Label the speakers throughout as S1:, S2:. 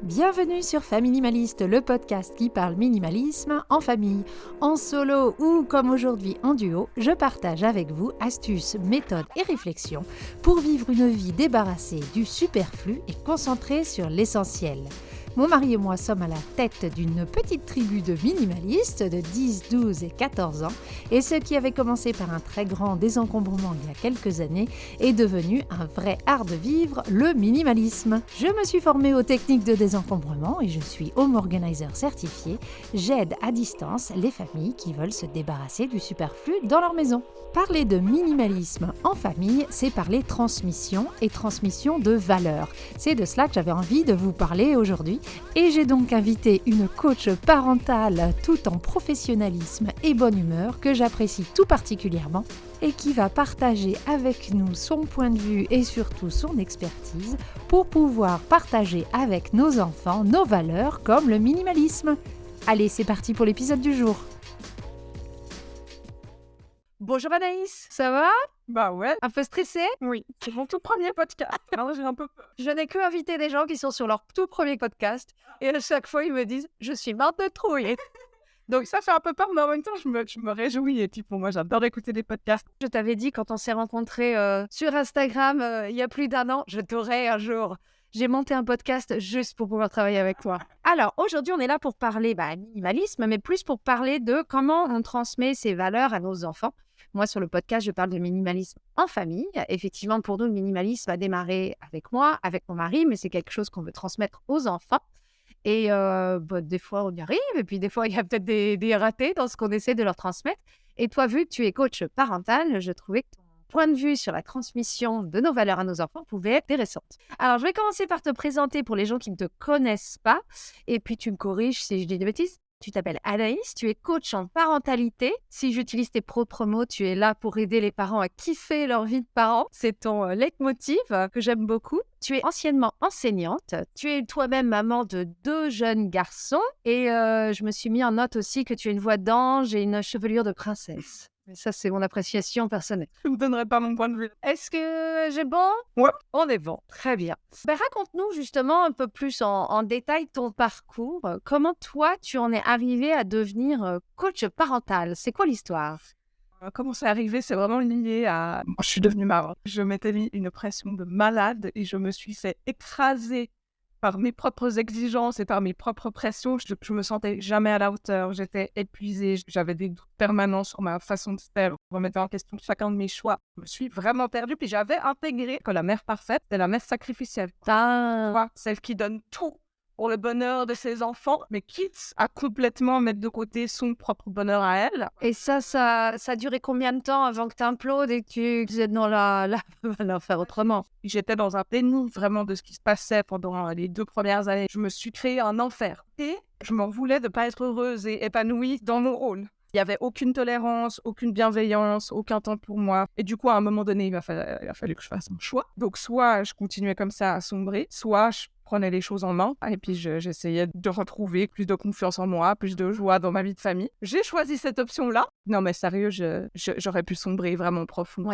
S1: Bienvenue sur Faminimaliste, le podcast qui parle minimalisme en famille, en solo ou comme aujourd'hui en duo. Je partage avec vous astuces, méthodes et réflexions pour vivre une vie débarrassée du superflu et concentrée sur l'essentiel. Mon mari et moi sommes à la tête d'une petite tribu de minimalistes de 10, 12 et 14 ans et ce qui avait commencé par un très grand désencombrement il y a quelques années est devenu un vrai art de vivre, le minimalisme. Je me suis formée aux techniques de désencombrement et je suis home organizer certifié. J'aide à distance les familles qui veulent se débarrasser du superflu dans leur maison. Parler de minimalisme en famille, c'est parler transmission et transmission de valeurs. C'est de cela que j'avais envie de vous parler aujourd'hui. Et j'ai donc invité une coach parentale tout en professionnalisme et bonne humeur que j'apprécie tout particulièrement et qui va partager avec nous son point de vue et surtout son expertise pour pouvoir partager avec nos enfants nos valeurs comme le minimalisme. Allez, c'est parti pour l'épisode du jour. Bonjour Anaïs, ça va ?
S2: Bah ouais,
S1: Un peu stressée ?
S2: oui, c'est mon tout premier podcast. Alors j'ai un peu peur.
S1: Je n'ai que invité des gens qui sont sur leur tout premier podcast et à chaque fois ils me disent « Je suis morte de trouille ».
S2: Donc ça fait un peu peur, mais en même temps, je me réjouis. Et puis pour moi, j'adore écouter des podcasts.
S1: Je t'avais dit quand on s'est rencontrés sur Instagram il y a plus d'1 an, je t'aurai un jour. J'ai monté un podcast juste pour pouvoir travailler avec toi. Alors aujourd'hui, on est là pour parler minimalisme, mais plus pour parler de comment on transmet ces valeurs à nos enfants. Moi, sur le podcast, je parle de minimalisme en famille. Effectivement, pour nous, le minimalisme a démarré avec moi, avec mon mari, mais c'est quelque chose qu'on veut transmettre aux enfants. Et des fois, on y arrive, et puis des fois, il y a peut-être des ratés dans ce qu'on essaie de leur transmettre. Et toi, vu que tu es coach parental, je trouvais que ton point de vue sur la transmission de nos valeurs à nos enfants pouvait être intéressant. Alors, je vais commencer par te présenter pour les gens qui ne te connaissent pas, et puis tu me corriges si je dis des bêtises. Tu t'appelles Anaïs, tu es coach en parentalité. Si j'utilise tes propres mots, tu es là pour aider les parents à kiffer leur vie de parents. C'est ton leitmotiv que j'aime beaucoup. Tu es anciennement enseignante. Tu es toi-même maman de 2 jeunes garçons. Et je me suis mis en note aussi que tu as une voix d'ange et une chevelure de princesse. Mais ça, c'est mon appréciation personnelle.
S2: Je ne donnerai pas mon point de vue.
S1: Est-ce que j'ai bon ?
S2: Ouais.
S1: On est bon. Très bien. Raconte-nous justement un peu plus en détail ton parcours. Comment toi, tu en es arrivé à devenir coach parental ? C'est quoi l'histoire ?
S2: Comment c'est arrivé, c'est vraiment lié à... Moi, je suis devenue maman. Je m'étais mis une pression de malade et je me suis fait écraser par mes propres exigences et par mes propres pressions. Je me sentais jamais à la hauteur. J'étais épuisée. J'avais des doutes permanents sur ma façon de faire. Je remettais en question chacun de mes choix. Je me suis vraiment perdue. Puis j'avais intégré que la mère parfaite, c'est la mère sacrificielle.
S1: Ah,
S2: Celle qui donne tout pour le bonheur de ses enfants, mais quitte à complètement mettre de côté son propre bonheur à elle.
S1: et ça a duré combien de temps avant que tu implodes et que tu es dans la faire autrement ?
S2: J'étais dans un déni vraiment de ce qui se passait pendant les 2 premières années. Je me suis créé un enfer et je m'en voulais de ne pas être heureuse et épanouie dans mon rôle. Il n'y avait aucune tolérance, aucune bienveillance, aucun temps pour moi. Et du coup, à un moment donné, il a fallu que je fasse un choix. Donc, soit je continuais comme ça à sombrer, soit je prenais les choses en main et puis j'essayais de retrouver plus de confiance en moi, plus de joie dans ma vie de famille. J'ai choisi cette option-là. Non, mais sérieux, j'aurais pu sombrer vraiment profond.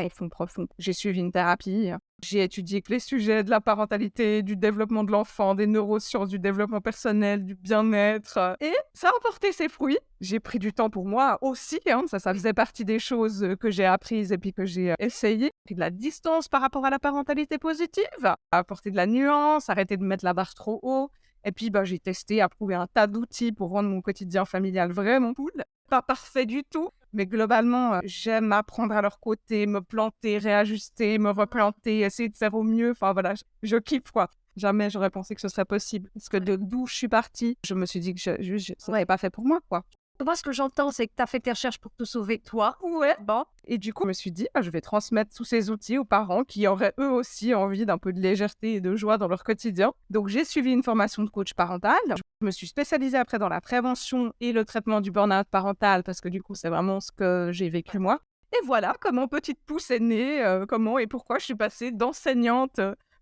S2: J'ai suivi une thérapie. J'ai étudié les sujets de la parentalité, du développement de l'enfant, des neurosciences, du développement personnel, du bien-être. Et ça a porté ses fruits. J'ai pris du temps pour moi aussi. Ça faisait partie des choses que j'ai apprises et puis que j'ai essayé. Pris de la distance par rapport à la parentalité positive. Apporter de la nuance, arrêter de mettre la barre trop haut. Et puis, j'ai testé, approuvé un tas d'outils pour rendre mon quotidien familial vraiment cool. Pas parfait du tout. Mais globalement, j'aime apprendre à leur côté, me planter, réajuster, me replanter, essayer de faire au mieux. Enfin voilà, je kiffe quoi. Jamais j'aurais pensé que ce serait possible. Parce que d'où je suis partie, je me suis dit que ça n'était pas fait pour moi quoi.
S1: Moi, ce que j'entends, c'est que tu as fait tes recherches pour te sauver toi.
S2: Ouais. Bon. Et du coup, je me suis dit, je vais transmettre tous ces outils aux parents qui auraient eux aussi envie d'un peu de légèreté et de joie dans leur quotidien. Donc, j'ai suivi une formation de coach parental. Je me suis spécialisée après dans la prévention et le traitement du burn-out parental parce que du coup, c'est vraiment ce que j'ai vécu moi. Et voilà comment Petite Pouce est née, comment et pourquoi je suis passée d'enseignante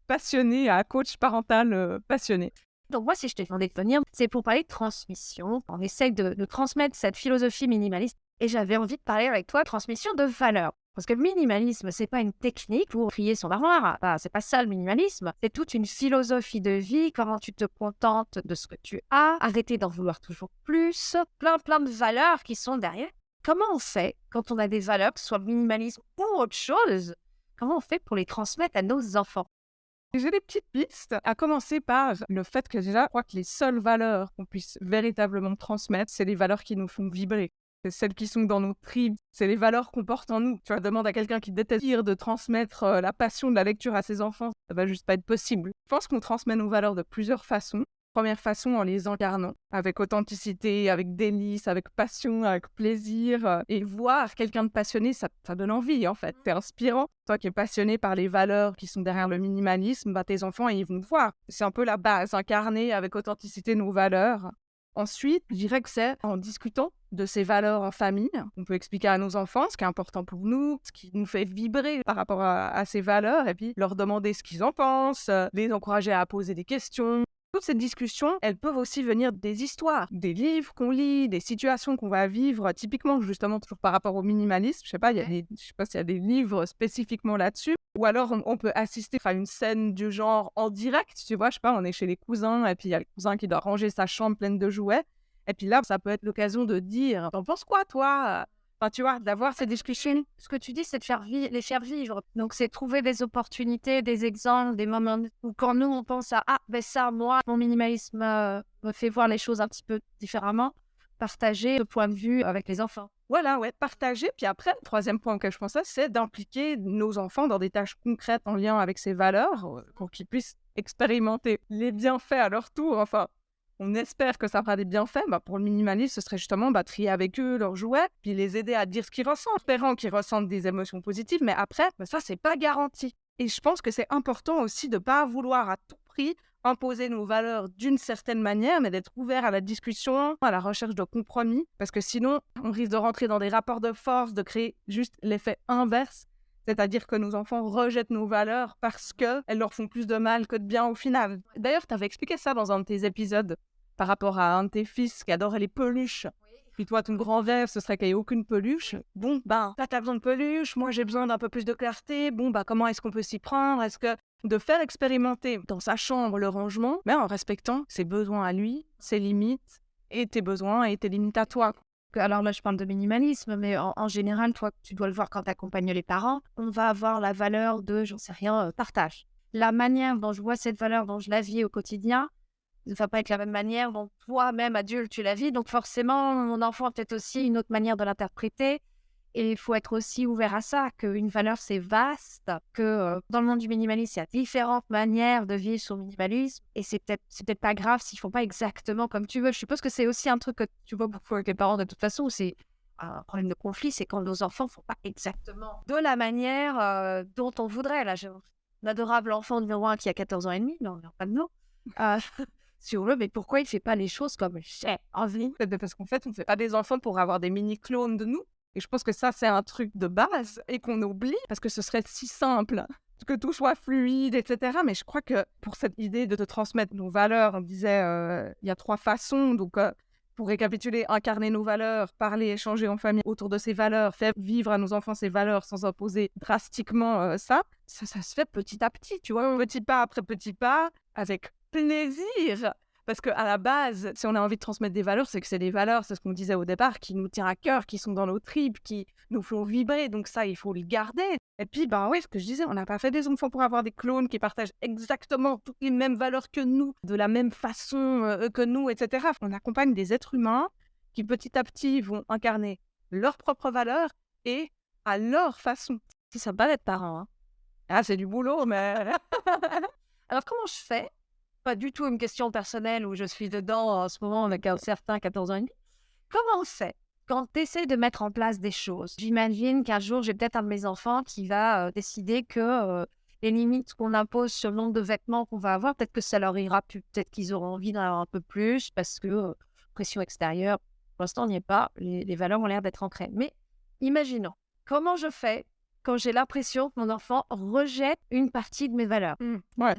S2: passionnée à coach parental passionné.
S1: Donc moi, si je t'ai demandé de venir, c'est pour parler de transmission. On essaie de transmettre cette philosophie minimaliste. Et j'avais envie de parler avec toi de transmission de valeurs. Parce que le minimalisme, c'est pas une technique pour trier son armoire. Enfin, c'est pas ça le minimalisme. C'est toute une philosophie de vie, comment tu te contentes de ce que tu as, arrêter d'en vouloir toujours plus, plein de valeurs qui sont derrière. Comment on fait quand on a des valeurs, que ce soit minimalisme ou autre chose, comment on fait pour les transmettre à nos enfants?
S2: J'ai des petites pistes, à commencer par le fait que déjà, je crois que les seules valeurs qu'on puisse véritablement transmettre, c'est les valeurs qui nous font vibrer. C'est celles qui sont dans nos tripes, c'est les valeurs qu'on porte en nous. Tu vois, demande à quelqu'un qui déteste lire de transmettre la passion de la lecture à ses enfants, ça va juste pas être possible. Je pense qu'on transmet nos valeurs de plusieurs façons. Première façon, en les incarnant, avec authenticité, avec délice, avec passion, avec plaisir. Et voir quelqu'un de passionné, ça donne envie, en fait. C'est inspirant. Toi qui es passionné par les valeurs qui sont derrière le minimalisme, bah, tes enfants, ils vont te voir. C'est un peu la base, incarner avec authenticité nos valeurs. Ensuite, je dirais que c'est en discutant de ces valeurs en famille. On peut expliquer à nos enfants ce qui est important pour nous, ce qui nous fait vibrer par rapport à ces valeurs, et puis leur demander ce qu'ils en pensent, les encourager à poser des questions. Toutes ces discussions, elles peuvent aussi venir des histoires, des livres qu'on lit, des situations qu'on va vivre, typiquement justement toujours par rapport au minimalisme. Je sais pas, je sais pas s'il y a des livres spécifiquement là-dessus. Ou alors on peut assister à une scène du genre en direct, tu vois, je sais pas, on est chez les cousins et puis il y a le cousin qui doit ranger sa chambre pleine de jouets. Et puis là, ça peut être l'occasion de dire, t'en penses quoi toi? Enfin, tu vois, d'avoir ces discussions.
S1: Ce que tu dis, c'est de les faire vivre. Donc, c'est trouver des opportunités, des exemples, des moments où quand nous, on pense à « Ah, ben ça, moi, mon minimalisme me fait voir les choses un petit peu différemment », partager ce point de vue avec les enfants.
S2: Voilà, ouais, partager. Puis après, le troisième point auquel je pensais, c'est d'impliquer nos enfants dans des tâches concrètes en lien avec ces valeurs pour qu'ils puissent expérimenter les bienfaits à leur tour. Enfin, on espère que ça fera des bienfaits. Bah, pour le minimalisme, ce serait justement trier avec eux leurs jouets, puis les aider à dire ce qu'ils ressentent, espérant qu'ils ressentent des émotions positives. Mais après, ça, c'est pas garanti. Et je pense que c'est important aussi de ne pas vouloir à tout prix imposer nos valeurs d'une certaine manière, mais d'être ouvert à la discussion, à la recherche de compromis, parce que sinon, on risque de rentrer dans des rapports de force, de créer juste l'effet inverse, c'est-à-dire que nos enfants rejettent nos valeurs parce qu'elles leur font plus de mal que de bien au final. D'ailleurs, tu avais expliqué ça dans un de tes épisodes, par rapport à un de tes fils qui adorait les peluches. Puis toi, ton grand rêve, ce serait qu'il n'y ait aucune peluche. Bon, toi, t'as besoin de peluche, moi, j'ai besoin d'un peu plus de clarté. Bon, comment est-ce qu'on peut s'y prendre? Est-ce que de faire expérimenter dans sa chambre le rangement, mais en respectant ses besoins à lui, ses limites, et tes besoins et tes limites à toi.
S1: Alors là, je parle de minimalisme, mais en général, toi, tu dois le voir quand tu accompagnes les parents, on va avoir la valeur de, j'en sais rien, partage. La manière dont je vois cette valeur, dont je la vis au quotidien, ne va pas être la même manière dont toi-même, adulte, tu la vis. Donc forcément, mon enfant a peut-être aussi une autre manière de l'interpréter. Et il faut être aussi ouvert à ça, qu'une valeur, c'est vaste, que dans le monde du minimalisme, il y a différentes manières de vivre son minimalisme. Et c'est peut-être pas grave s'ils ne font pas exactement comme tu veux. Je suppose que c'est aussi un truc que tu vois beaucoup avec les parents de toute façon, où c'est un problème de conflit, c'est quand nos enfants ne font pas exactement de la manière dont on voudrait. Là, j'ai un adorable enfant numéro 1 qui a 14 ans et demi, non, pas de nous. Si on veut, mais pourquoi il ne fait pas les choses comme j'ai envie?
S2: Parce qu'en fait, on ne fait pas des enfants pour avoir des mini-clones de nous. Et je pense que ça, c'est un truc de base et qu'on oublie parce que ce serait si simple, que tout soit fluide, etc. Mais je crois que pour cette idée de te transmettre nos valeurs, on disait, il y a 3 façons. Donc, pour récapituler, incarner nos valeurs, parler, échanger en famille autour de ces valeurs, faire vivre à nos enfants ces valeurs sans imposer drastiquement ça se fait petit à petit, tu vois, petit pas après petit pas, avec plaisir. Parce qu'à la base, si on a envie de transmettre des valeurs, c'est que c'est des valeurs, c'est ce qu'on disait au départ, qui nous tient à cœur, qui sont dans nos tripes, qui nous font vibrer. Donc ça, il faut le garder. Et puis, oui, ce que je disais, on n'a pas fait des enfants pour avoir des clones qui partagent exactement toutes les mêmes valeurs que nous, de la même façon que nous, etc. On accompagne des êtres humains qui, petit à petit, vont incarner leurs propres valeurs et à leur façon.
S1: C'est sympa d'être parent, hein.
S2: Ah, c'est du boulot, mais...
S1: Alors, comment je fais? Pas du tout une question personnelle où je suis dedans en ce moment avec un certain 14 ans et demi. Comment on fait quand tu essaies de mettre en place des choses? J'imagine qu'un jour, j'ai peut-être un de mes enfants qui va décider que les limites qu'on impose sur le nombre de vêtements qu'on va avoir, peut-être que ça leur ira plus, peut-être qu'ils auront envie d'en avoir un peu plus parce que pression extérieure, pour l'instant, on n'y est pas. Les valeurs ont l'air d'être ancrées. Mais imaginons, comment je fais quand j'ai l'impression que mon enfant rejette une partie de mes valeurs?
S2: Ouais.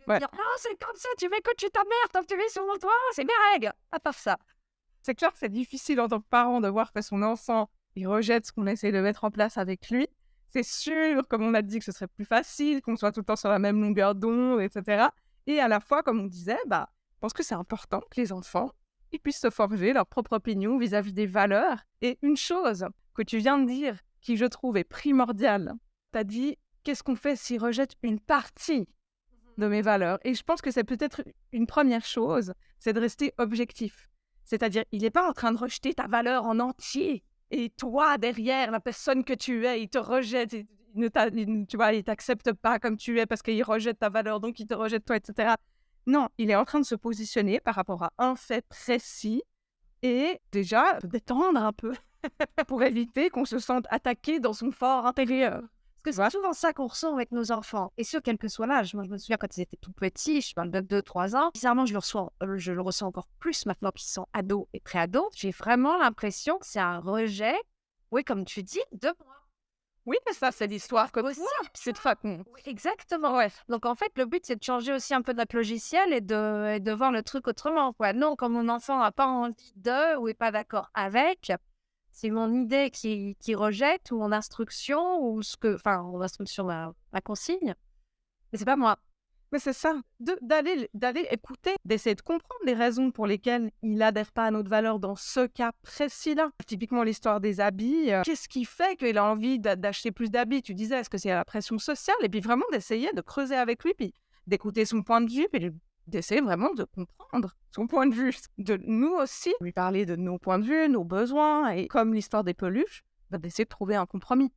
S1: Dire, non, c'est comme ça, tu veux que tu t'emmerdes, tu mets sur mon toit, c'est mes règles. À part ça.
S2: C'est clair que c'est difficile en tant que parent de voir que son enfant, il rejette ce qu'on essaie de mettre en place avec lui. c'est sûr, comme on a dit, que ce serait plus facile, qu'on soit tout le temps sur la même longueur d'onde, etc. Et à la fois, comme on disait, je pense que c'est important que les enfants ils puissent se forger leur propre opinion vis-à-vis des valeurs. Et une chose que tu viens de dire, qui je trouve est primordiale, tu as dit, qu'est-ce qu'on fait s'ils rejettent une partie de mes valeurs? Et je pense que c'est peut-être une première chose, c'est de rester objectif. C'est-à-dire, il n'est pas en train de rejeter ta valeur en entier. Et toi, derrière, la personne que tu es, il te rejette, tu vois, il t'accepte pas comme tu es parce qu'il rejette ta valeur, donc il te rejette toi, etc. Non, il est en train de se positionner par rapport à un fait précis et déjà détendre un peu pour éviter qu'on se sente attaqué dans son fort intérieur.
S3: Parce que c'est souvent ça qu'on ressent avec nos enfants. Et ce, quel que soit l'âge. Moi, je me souviens quand ils étaient tout petits, je parle de 2-3 ans. Bizarrement, je le ressens encore plus maintenant qu'ils sont ados et pré-ados. J'ai vraiment l'impression que c'est un rejet, oui, comme tu dis, de moi.
S2: Oui, mais ça, c'est l'histoire comme ça. C'est de façon.
S3: Oui, exactement. Ouais. Donc, en fait, le but, c'est de changer aussi un peu notre logiciel et de voir le truc autrement, quoi. Non, comme mon enfant n'a pas envie de ou n'est pas d'accord avec, c'est mon idée qui rejette ou mon instruction ou mon instruction, ma consigne. Mais c'est pas moi.
S2: Mais c'est ça, d'aller écouter, d'essayer de comprendre les raisons pour lesquelles il n'adhère pas à notre valeur dans ce cas précis-là. Typiquement, l'histoire des habits. Qu'est-ce qui fait qu'il a envie d'acheter plus d'habits? Tu disais, est-ce que c'est la pression sociale? Et puis vraiment d'essayer de creuser avec lui, puis d'écouter son point de vue, puis d'essayer vraiment de comprendre son point de vue. De nous aussi, lui parler de nos points de vue, nos besoins, et comme l'histoire des peluches, d'essayer de trouver un compromis.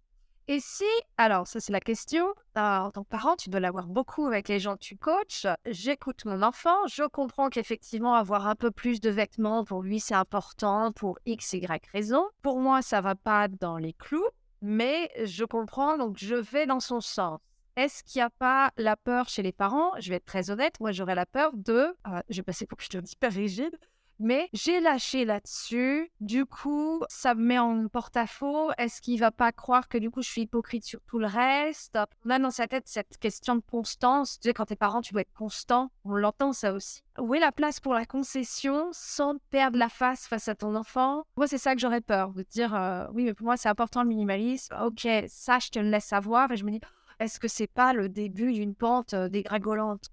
S3: Et si, alors ça c'est la question, en tant que parent, tu dois l'avoir beaucoup avec les gens que tu coaches. J'écoute mon enfant, je comprends qu'effectivement avoir un peu plus de vêtements, pour lui c'est important pour X, Y raison. Pour moi, ça va pas dans les clous, mais je comprends, donc je vais dans son sens. Est-ce qu'il n'y a pas la peur chez les parents? Je vais être très honnête, moi j'aurais la peur je vais passer pour que je te dise hyper rigide, mais j'ai lâché là-dessus. Du coup, ça me met en porte-à-faux. Est-ce qu'il va pas croire que du coup, je suis hypocrite sur tout le reste? On a dans sa tête cette question de constance. Tu sais, quand t'es parent, tu dois être constant. On l'entend ça aussi. Où est la place pour la concession sans perdre la face à ton enfant? Moi, c'est ça que j'aurais peur. De dire, oui, mais pour moi, c'est important le minimalisme. Ok, ça, je te le laisse savoir. Et je me dis, est-ce que c'est pas le début d'une pente dégringolante?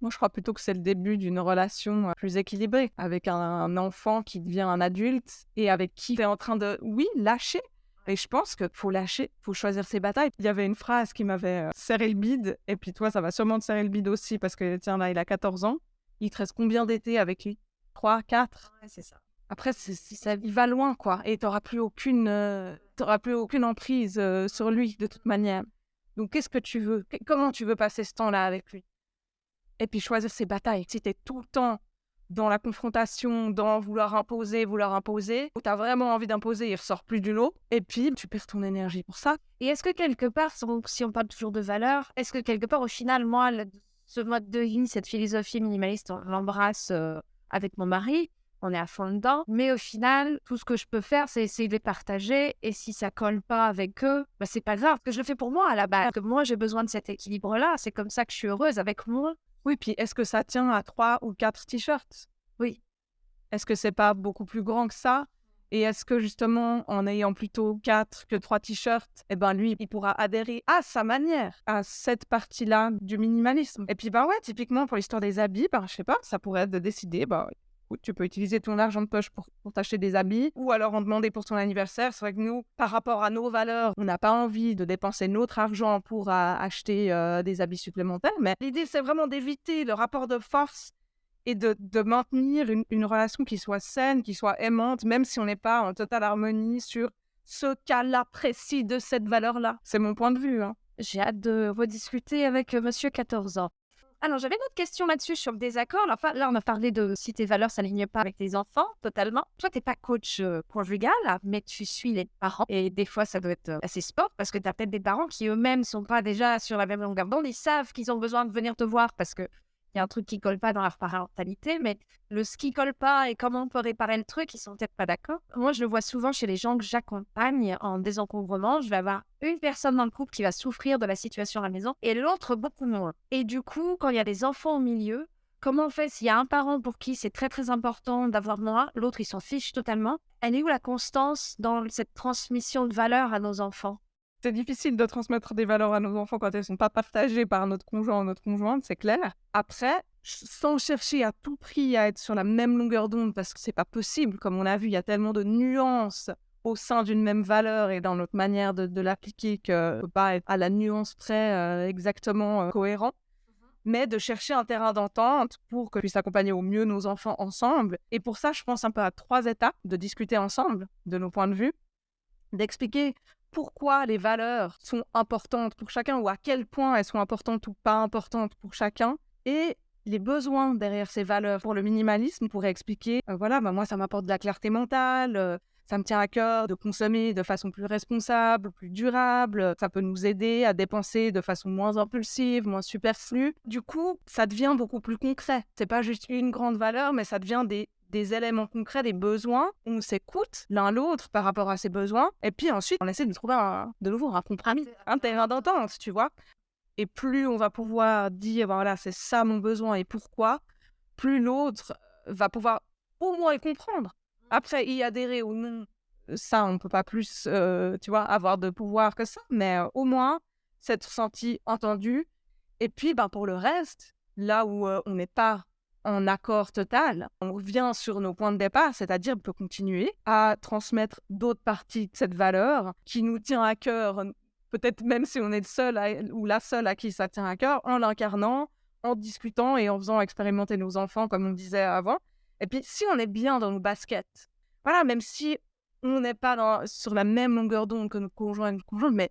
S2: Moi, je crois plutôt que c'est le début d'une relation plus équilibrée avec un enfant qui devient un adulte et avec qui tu es en train de, oui, lâcher. Et je pense qu'il faut lâcher, il faut choisir ses batailles. Il y avait une phrase qui m'avait serré le bide, et puis toi, ça va sûrement te serrer le bide aussi, parce que tiens, là, il a 14 ans. Il te reste combien d'étés avec lui? 3, 4?
S3: Ouais, c'est ça.
S2: Après, il va loin, quoi. Et tu n'auras plus aucune emprise sur lui, de toute manière. Donc, qu'est-ce que tu veux? Comment tu veux passer ce temps-là avec lui? Et puis choisir ses batailles. Si tu es tout le temps dans la confrontation, dans vouloir imposer, ou tu as vraiment envie d'imposer, il ressort plus du lot, et puis tu perds ton énergie pour ça.
S3: Et est-ce que quelque part, si on parle toujours de valeurs, est-ce que quelque part, au final, moi, ce mode de vie, cette philosophie minimaliste, on l'embrasse avec mon mari, on est à fond dedans, mais au final, tout ce que je peux faire, c'est essayer de les partager, et si ça colle pas avec eux, c'est pas grave, parce que je le fais pour moi à la base, parce que moi, j'ai besoin de cet équilibre-là, c'est comme ça que je suis heureuse avec moi.
S2: Oui, puis est-ce que ça tient à 3 ou 4 t-shirts?
S3: Oui.
S2: Est-ce que c'est pas beaucoup plus grand que ça? Et est-ce que justement, en ayant plutôt 4 que 3 t-shirts, lui, il pourra adhérer à sa manière à cette partie-là du minimalisme? Et puis, typiquement pour l'histoire des habits, je sais pas, ça pourrait être de décider, tu peux utiliser ton argent de poche pour t'acheter des habits ou alors en demander pour ton anniversaire. C'est vrai que nous, par rapport à nos valeurs, on n'a pas envie de dépenser notre argent pour acheter des habits supplémentaires. Mais l'idée, c'est vraiment d'éviter le rapport de force et de maintenir une relation qui soit saine, qui soit aimante, même si on n'est pas en totale harmonie sur ce cas-là précis de cette valeur-là. C'est mon point de vue.
S3: J'ai hâte de rediscuter avec monsieur 14 ans. Alors, j'avais une autre question là-dessus sur le désaccord. Enfin, là, on a parlé de si tes valeurs ne s'alignent pas avec tes enfants, totalement. Toi, tu n'es pas coach conjugal, mais tu suis les parents. Et des fois, ça doit être assez sport parce que tu as peut-être des parents qui eux-mêmes ne sont pas déjà sur la même longueur d'onde. Ils savent qu'ils ont besoin de venir te voir parce qu'il y a un truc qui ne colle pas dans leur parentalité, mais ce qui ne colle pas et comment on peut réparer le truc, ils ne sont peut-être pas d'accord. Moi, je le vois souvent chez les gens que j'accompagne en désencombrement. Je vais avoir une personne dans le couple qui va souffrir de la situation à la maison et l'autre beaucoup moins. Et du coup, quand il y a des enfants au milieu, comment on fait s'il y a un parent pour qui c'est très très important d'avoir moi, l'autre il s'en fiche totalement? Elle est où la constance dans cette transmission de valeurs à nos enfants?
S2: C'est difficile de transmettre des valeurs à nos enfants quand elles ne sont pas partagées par notre conjoint ou notre conjointe, c'est clair. Après, sans chercher à tout prix à être sur la même longueur d'onde, parce que c'est pas possible, comme on a vu, il y a tellement de nuances au sein d'une même valeur et dans notre manière de l'appliquer qu'on ne peut pas être à la nuance près exactement cohérent. Mais de chercher un terrain d'entente pour que puisse accompagner au mieux nos enfants ensemble. Et pour ça, je pense un peu à 3 étapes, de discuter ensemble de nos points de vue, d'expliquer pourquoi les valeurs sont importantes pour chacun ou à quel point elles sont importantes ou pas importantes pour chacun, et les besoins derrière ces valeurs. Pour le minimalisme, on pourrait expliquer, moi ça m'apporte de la clarté mentale, ça me tient à cœur de consommer de façon plus responsable, plus durable. Ça peut nous aider à dépenser de façon moins impulsive, moins superflue. Du coup, ça devient beaucoup plus concret. C'est pas juste une grande valeur, mais ça devient des éléments concrets, des besoins. On s'écoute l'un l'autre par rapport à ces besoins. Et puis ensuite, on essaie de trouver de nouveau un compromis, un terrain d'entente, tu vois. Et plus on va pouvoir dire, voilà, c'est ça mon besoin et pourquoi, plus l'autre va pouvoir au moins y comprendre. Après, y adhérer ou non, ça, on ne peut pas plus, avoir de pouvoir que ça, mais au moins, s'être senti entendu. Et puis, pour le reste, là où on n'est pas en accord total, on revient sur nos points de départ, c'est-à-dire on peut continuer à transmettre d'autres parties de cette valeur qui nous tient à cœur, peut-être même si on est le seul ou la seule à qui ça tient à cœur, en l'incarnant, en discutant et en faisant expérimenter nos enfants, comme on disait avant. Et puis, si on est bien dans nos baskets, voilà, même si on n'est pas sur la même longueur d'onde que nos conjoints et nos conjointes, mais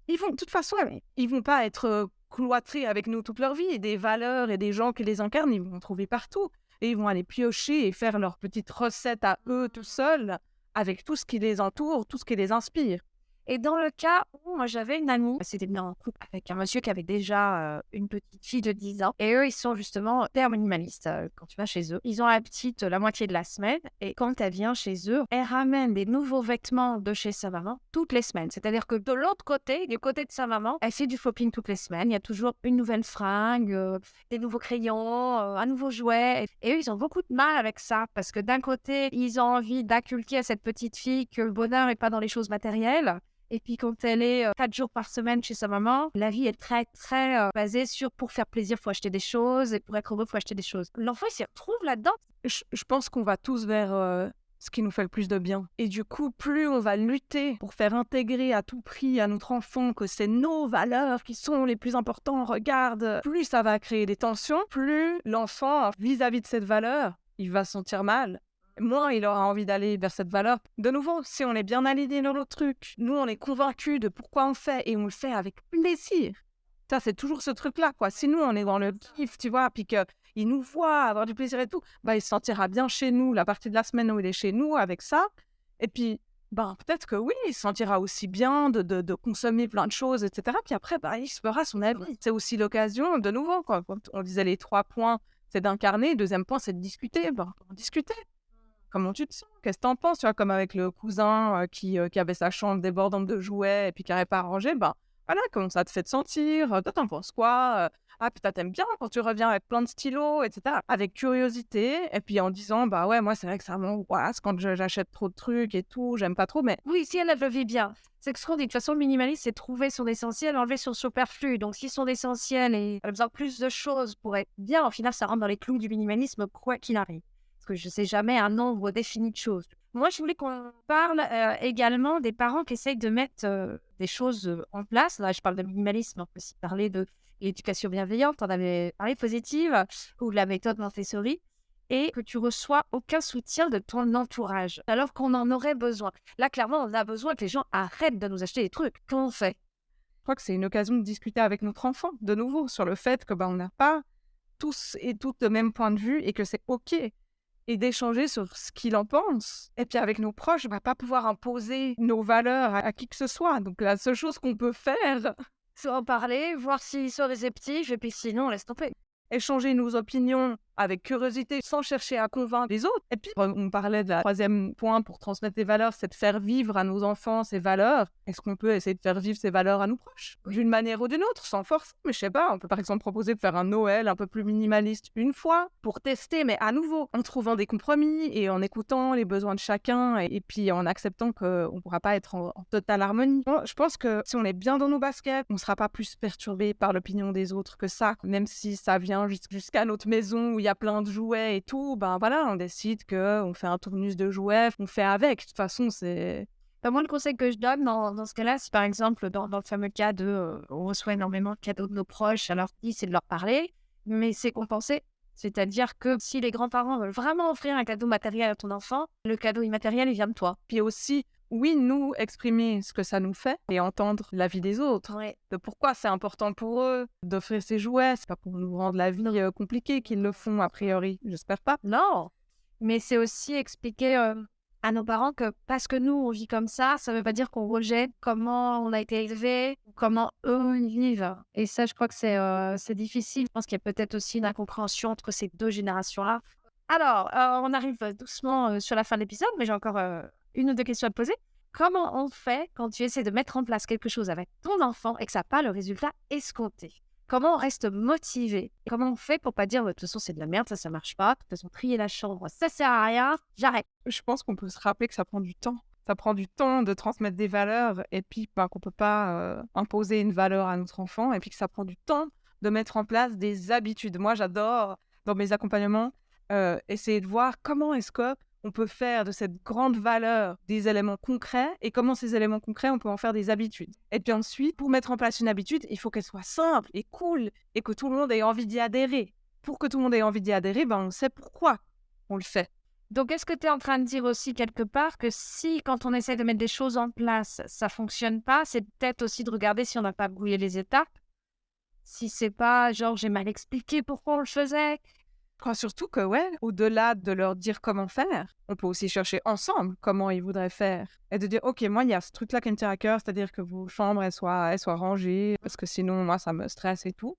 S2: de toute façon, ils vont pas être cloîtrés avec nous toute leur vie. Et des valeurs et des gens qui les incarnent, ils vont trouver partout. Et ils vont aller piocher et faire leur petite recette à eux tout seuls, avec tout ce qui les entoure, tout ce qui les inspire.
S3: Et dans le cas où moi j'avais une amie, c'était bien en couple avec un monsieur qui avait déjà une petite fille de 10 ans. Et eux, ils sont justement hyper minimalistes quand tu vas chez eux. Ils ont la petite la moitié de la semaine. Et quand elle vient chez eux, elle ramène des nouveaux vêtements de chez sa maman toutes les semaines. C'est-à-dire que de l'autre côté, du côté de sa maman, elle fait du shopping toutes les semaines. Il y a toujours une nouvelle fringue, des nouveaux crayons, un nouveau jouet. Et eux, ils ont beaucoup de mal avec ça. Parce que d'un côté, ils ont envie d'inculquer à cette petite fille que le bonheur n'est pas dans les choses matérielles. Et puis quand elle est 4 jours par semaine chez sa maman, la vie est très, très basée sur pour faire plaisir, il faut acheter des choses, et pour être heureux, il faut acheter des choses. L'enfant, il s'y retrouve là-dedans.
S2: Je pense qu'on va tous vers ce qui nous fait le plus de bien. Et du coup, plus on va lutter pour faire intégrer à tout prix à notre enfant que c'est nos valeurs qui sont les plus importantes, regarde, plus ça va créer des tensions, plus l'enfant, vis-à-vis de cette valeur, il va se sentir mal. Moins il aura envie d'aller vers cette valeur. De nouveau, si on est bien aligné dans notre truc, nous on est convaincus de pourquoi on fait et on le fait avec plaisir. Ça, c'est toujours ce truc-là, quoi. Si nous on est dans le kiff, tu vois, puis qu'il nous voit avoir du plaisir et tout, il se sentira bien chez nous, la partie de la semaine où il est chez nous avec ça. Et puis, peut-être que oui, il se sentira aussi bien de consommer plein de choses, etc. Puis après, il se fera son avis. C'est aussi l'occasion, de nouveau, quoi. Quand on disait les 3 points, c'est d'incarner. 2e point, c'est de discuter. Discuter. Comment tu te sens? Qu'est-ce que t'en penses? Tu vois, comme avec le cousin qui avait sa chambre débordante de jouets et puis qui n'arrivait pas à ranger, voilà, comment ça te fait te sentir? Toi, t'en penses quoi? Putain, t'aimes bien quand tu reviens avec plein de stylos, etc. Avec curiosité, et puis en disant, ouais, moi, c'est vrai que ça m'angoisse quand j'achète trop de trucs et tout, j'aime pas trop, mais...
S3: Oui, si elle le vit bien. C'est que ce qu'on dit, de toute façon, le minimaliste, c'est trouver son essentiel, enlever son superflu. Donc, si son essentiel et elle a besoin de plus de choses pour être bien, au final, ça rentre dans les clous du minimalisme, quoi qu'il arrive. Parce que je ne sais jamais un nombre défini de choses. Moi, je voulais qu'on parle également des parents qui essayent de mettre des choses en place. Là, je parle de minimalisme, on peut aussi parler de l'éducation bienveillante, on avait parlé positive, ou de la méthode Montessori, et que tu reçois aucun soutien de ton entourage, alors qu'on en aurait besoin. Là, clairement, on a besoin que les gens arrêtent de nous acheter des trucs. Comment on fait?
S2: Je crois que c'est une occasion de discuter avec notre enfant, de nouveau, sur le fait que on n'a pas tous et toutes le même point de vue et que c'est OK. Et d'échanger sur ce qu'il en pense. Et puis avec nos proches, on ne va pas pouvoir imposer nos valeurs à qui que ce soit. Donc la seule chose qu'on peut faire,
S3: c'est en parler, voir s'ils sont réceptifs, et puis sinon, on laisse tomber.
S2: Échanger nos opinions avec curiosité, sans chercher à convaincre les autres. Et puis, on parlait de la troisième point pour transmettre des valeurs, c'est de faire vivre à nos enfants ces valeurs. Est-ce qu'on peut essayer de faire vivre ces valeurs à nos proches, d'une manière ou d'une autre, sans force? Mais je sais pas, on peut par exemple proposer de faire un Noël un peu plus minimaliste une fois, pour tester, mais à nouveau, en trouvant des compromis et en écoutant les besoins de chacun, et puis en acceptant qu'on ne pourra pas être en totale harmonie. Bon, je pense que si on est bien dans nos baskets, on ne sera pas plus perturbé par l'opinion des autres que ça, même si ça vient jusqu'à notre maison où il y a plein de jouets et tout, ben voilà, on décide qu'on fait un tournus de jouets, on fait avec. De toute façon, c'est...
S3: Moi, le conseil que je donne dans ce cas-là, c'est par exemple dans le fameux cas de on reçoit énormément de cadeaux de nos proches, alors c'est de leur parler, mais c'est compensé. C'est-à-dire que si les grands-parents veulent vraiment offrir un cadeau matériel à ton enfant, le cadeau immatériel, il vient de toi.
S2: Puis aussi, oui, nous, exprimer ce que ça nous fait et entendre l'avis des autres.
S3: Ouais.
S2: De pourquoi c'est important pour eux d'offrir ces jouets. C'est pas pour nous rendre la vie compliquée qu'ils le font, a priori. J'espère pas.
S3: Non, mais c'est aussi expliquer à nos parents que parce que nous, on vit comme ça ne veut pas dire qu'on rejette comment on a été élevé, comment eux ils vivent. Et ça, je crois que c'est difficile. Je pense qu'il y a peut-être aussi une incompréhension entre ces deux générations-là. Alors, on arrive doucement sur la fin de l'épisode, mais j'ai encore une ou deux questions à te poser. Comment on fait quand tu essaies de mettre en place quelque chose avec ton enfant et que ça n'a pas le résultat escompté? Comment on reste motivé? Comment on fait pour pas dire, de toute façon, c'est de la merde, ça marche pas. De toute façon, trier la chambre, ça sert à rien, j'arrête.
S2: Je pense qu'on peut se rappeler que ça prend du temps. Ça prend du temps de transmettre des valeurs et puis qu'on peut pas imposer une valeur à notre enfant et puis que ça prend du temps de mettre en place des habitudes. Moi, j'adore, dans mes accompagnements, essayer de voir comment est-ce qu'on peut faire de cette grande valeur des éléments concrets et comment ces éléments concrets, on peut en faire des habitudes. Et puis ensuite, pour mettre en place une habitude, il faut qu'elle soit simple et cool et que tout le monde ait envie d'y adhérer. Pour que tout le monde ait envie d'y adhérer, on sait pourquoi on le fait.
S3: Donc, est-ce que tu es en train de dire aussi quelque part que si, quand on essaie de mettre des choses en place, ça fonctionne pas, c'est peut-être aussi de regarder si on n'a pas brouillé les étapes? Si c'est pas, genre, j'ai mal expliqué pourquoi on le faisait?
S2: Je crois surtout que, au-delà de leur dire comment faire, on peut aussi chercher ensemble comment ils voudraient faire. Et de dire, OK, moi, il y a ce truc-là qui me tient à cœur, c'est-à-dire que vos chambres, elles soient rangées, parce que sinon, moi, ça me stresse et tout.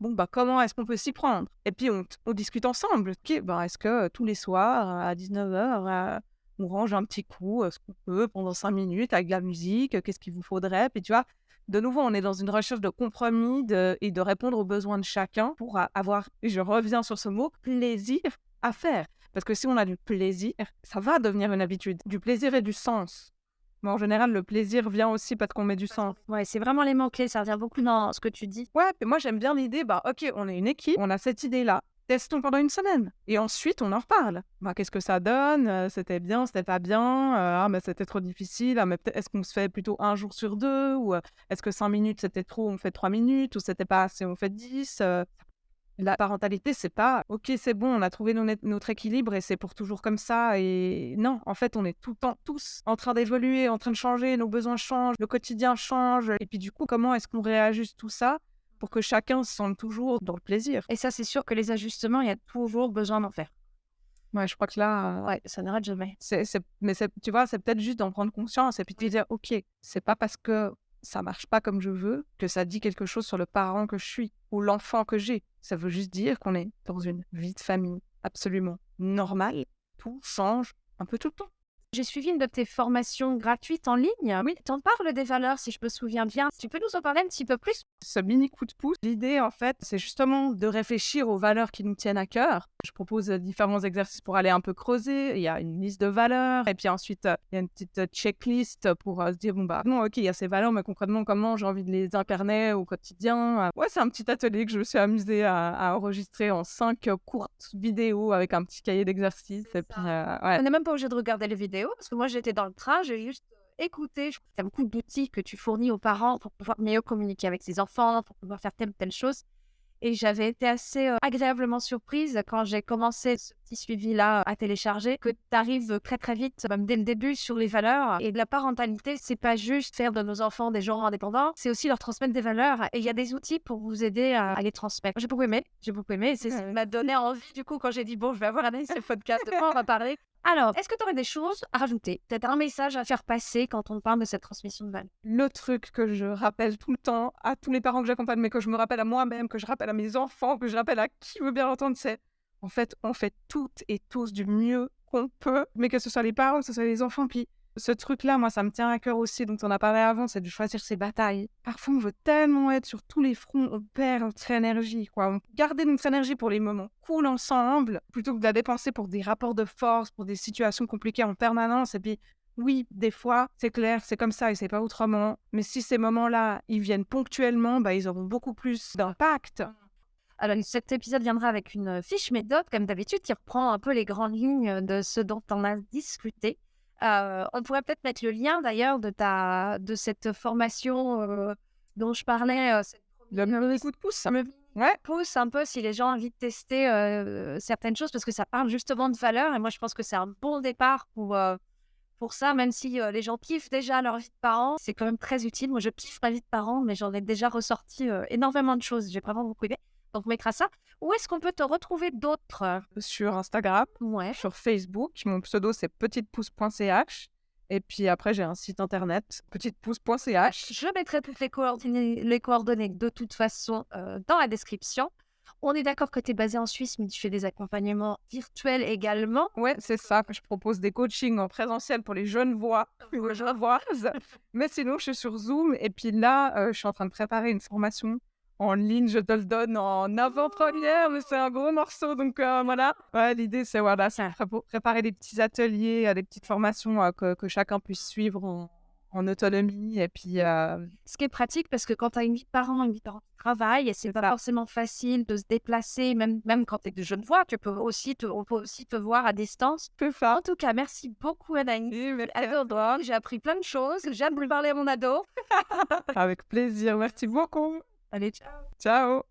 S2: Bon, comment est-ce qu'on peut s'y prendre? Et puis, on discute ensemble. OK, est-ce que tous les soirs, à 19h, on range un petit coup, ce qu'on peut, pendant 5 minutes, avec de la musique, qu'est-ce qu'il vous faudrait? Puis, tu vois, de nouveau, on est dans une recherche de compromis et de répondre aux besoins de chacun pour avoir, et je reviens sur ce mot, plaisir à faire. Parce que si on a du plaisir, ça va devenir une habitude. Du plaisir et du sens. Mais en général, le plaisir vient aussi parce qu'on met du sens.
S3: Ouais, c'est vraiment les mots-clés, ça revient beaucoup dans ce que tu dis.
S2: Ouais, puis moi j'aime bien l'idée, OK, on est une équipe, on a cette idée-là. Testons pendant une semaine. Et ensuite, on en reparle. Qu'est-ce que ça donne? C'était bien, c'était pas bien? C'était trop difficile. Mais est-ce qu'on se fait plutôt un jour sur 2? Ou est-ce que 5 minutes, c'était trop, on fait 3 minutes? Ou c'était pas assez, on fait 10? La parentalité, c'est pas « OK, c'est bon, on a trouvé notre équilibre et c'est pour toujours comme ça. » Et non, en fait, on est tout le temps tous en train d'évoluer, en train de changer, nos besoins changent, le quotidien change. Et puis du coup, comment est-ce qu'on réajuste tout ça pour que chacun se sente toujours dans le plaisir?
S3: Et ça, c'est sûr que les ajustements, il y a toujours besoin d'en faire.
S2: Ouais, je crois que là,
S3: Ouais, ça n'arrête jamais.
S2: mais tu vois, c'est peut-être juste d'en prendre conscience et puis de dire « OK, c'est pas parce que ça marche pas comme je veux que ça dit quelque chose sur le parent que je suis ou l'enfant que j'ai. Ça veut juste dire qu'on est dans une vie de famille absolument normale. Tout change un peu tout le temps. »
S3: J'ai suivi une de tes formations gratuites en ligne. Oui, tu en parles des valeurs, si je me souviens bien. Tu peux nous en parler un petit peu plus?
S2: Ce mini coup de pouce, l'idée, en fait, c'est justement de réfléchir aux valeurs qui nous tiennent à cœur. Je propose différents exercices pour aller un peu creuser. Il y a une liste de valeurs et puis ensuite, il y a une petite checklist pour se dire, non, OK, il y a ces valeurs, mais concrètement, comment j'ai envie de les incarner au quotidien? Ouais, c'est un petit atelier que je me suis amusée à enregistrer en 5 courtes vidéos avec un petit cahier d'exercices. Et puis, ouais.
S3: On n'est même pas obligé de regarder les vidéos parce que moi, j'étais dans le train, j'ai juste écouté. Je crois que tu as beaucoup d'outils que tu fournis aux parents pour pouvoir mieux communiquer avec ses enfants, pour pouvoir faire telle ou telle chose. Et j'avais été assez agréablement surprise quand j'ai commencé ce petit suivi-là à télécharger, que tu arrives très très vite, même dès le début, sur les valeurs. Et de la parentalité, c'est pas juste faire de nos enfants des gens indépendants, c'est aussi leur transmettre des valeurs. Et il y a des outils pour vous aider à les transmettre. J'ai beaucoup aimé. Et c'est ce qui m'a donné envie, du coup, quand j'ai dit, bon, je vais avoir un ce podcast, de quoi on va parler. Alors, est-ce que tu aurais des choses à rajouter? Peut-être un message à faire passer quand on parle de cette transmission de valeurs?
S2: Le truc que je rappelle tout le temps à tous les parents que j'accompagne, mais que je me rappelle à moi-même, que je rappelle à mes enfants, que je rappelle à qui veut bien l'entendre, c'est En fait, on fait toutes et tous du mieux qu'on peut, mais que ce soit les parents, que ce soit les enfants. Puis ce truc-là, moi, ça me tient à cœur aussi, dont on a parlé avant, c'est de choisir ses batailles. Parfois, on veut tellement être sur tous les fronts, on perd notre énergie, quoi. Garder notre énergie pour les moments cool ensemble, plutôt que de la dépenser pour des rapports de force, pour des situations compliquées en permanence. Et puis, oui, des fois, c'est clair, c'est comme ça et c'est pas autrement. Mais si ces moments-là, ils viennent ponctuellement, ils auront beaucoup plus d'impact.
S3: Alors, cet épisode viendra avec une fiche méthode, comme d'habitude, qui reprend un peu les grandes lignes de ce dont on a discuté. On pourrait peut-être mettre le lien d'ailleurs de cette formation dont je parlais.
S2: Le coup de pouce.
S3: Ouais. Pouce un peu si les gens ont envie de tester certaines choses, parce que ça parle justement de valeurs. Et moi, je pense que c'est un bon départ pour ça, même si les gens kiffent déjà leur vie de parents. C'est quand même très utile. Moi, je kiffe ma vie de parent, mais j'en ai déjà ressorti énormément de choses. J'ai vraiment beaucoup aimé. Donc, on mettra ça. Où est-ce qu'on peut te retrouver d'autres?
S2: Sur Instagram, sur Facebook. Mon pseudo, c'est petitepouce.ch. Et puis après, j'ai un site internet, petitepouce.ch.
S3: Je mettrai toutes les coordonnées de toute façon dans la description. On est d'accord que tu es basé en Suisse, mais tu fais des accompagnements virtuels également.
S2: Ouais, c'est ça. Je propose des coachings en présentiel pour les jeunes voix ou les genevoises. Mais sinon, je suis sur Zoom. Et puis là, je suis en train de préparer une formation en ligne. Je te le donne en avant-première, mais c'est un gros morceau. Donc voilà. Ouais, l'idée, c'est préparer des petits ateliers, des petites formations que chacun puisse suivre en autonomie. Et puis,
S3: ce qui est pratique, parce que quand tu as une vie de parent qui travaille, c'est pas forcément facile de se déplacer, même quand tu es de jeune voix, on peut aussi te voir à distance. En tout cas, merci beaucoup Anaïs. J'ai appris plein de choses. J'ai hâte de parler à mon ado.
S2: Avec plaisir, merci beaucoup.
S3: Allez, ciao.
S2: Ciao.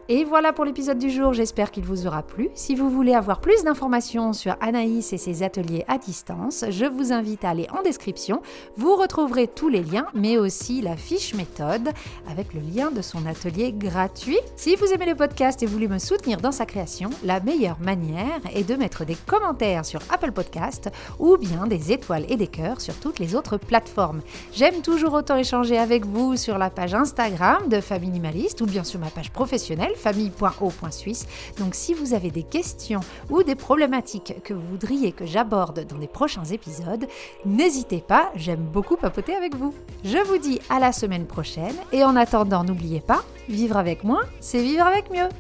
S1: Et voilà pour l'épisode du jour, j'espère qu'il vous aura plu. Si vous voulez avoir plus d'informations sur Anaïs et ses ateliers à distance, je vous invite à aller en description. Vous retrouverez tous les liens, mais aussi la fiche méthode avec le lien de son atelier gratuit. Si vous aimez le podcast et voulez me soutenir dans sa création, la meilleure manière est de mettre des commentaires sur Apple Podcast ou bien des étoiles et des cœurs sur toutes les autres plateformes. J'aime toujours autant échanger avec vous sur la page Instagram de Famille Minimaliste ou bien sur ma page professionnelle famille.o.suisse. Donc si vous avez des questions ou des problématiques que vous voudriez que j'aborde dans les prochains épisodes, n'hésitez pas, j'aime beaucoup papoter avec vous. Je vous dis à la semaine prochaine et en attendant, n'oubliez pas, vivre avec moins, c'est vivre avec mieux.